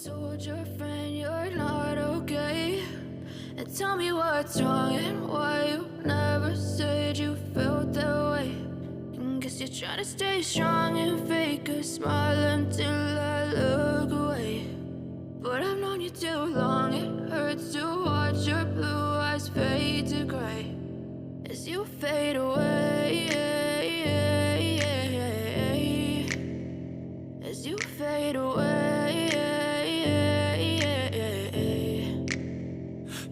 told your friend you're not okay? And tell me what's wrong and why you never said you felt that way. And guess you're trying to stay strong and fake a smile until I look away. But I've known you too long, it hurts to watch your blue eyes fade to gray as you fade away, as you fade away.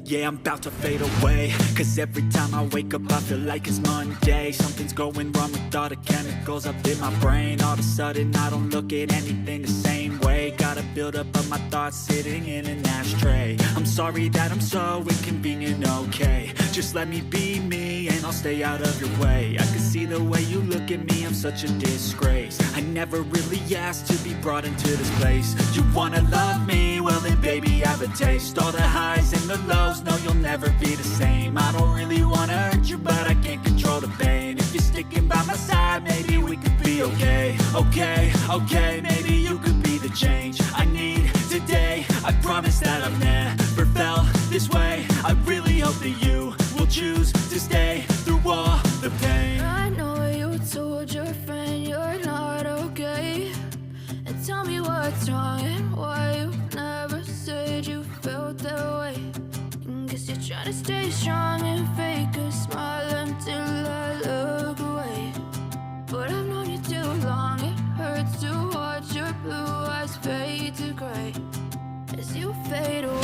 Yeah, I'm about to fade away, cause every time I wake up I feel like it's Monday. Something's going wrong with all the chemicals up in my brain. All of a sudden I don't look at anything the same way. Got a build up of my thoughts sitting in an ashtray. I'm sorry that I'm so inconvenient, okay? Just let me be me and I'll stay out of your way. I can see the way you look at me, I'm such a disgrace. I never really asked to be brought into this place. You wanna love me? Well then baby have a taste. All the highs and the lows, no you'll never be the same. I don't really wanna hurt you but I can't control the pain. If you're sticking by my side maybe we could be okay. Okay, maybe you could be the change I need today. I promise that I've never felt this way. I really hope that you will choose to stay through all the pain. I know you told your friend you're not okay. And tell me what's wrong and why you never said you felt that way. And guess you're trying to stay strong and fake a smile until I look away. But I've known you too long, it hurts to watch your blue eyes fade to gray as you fade away.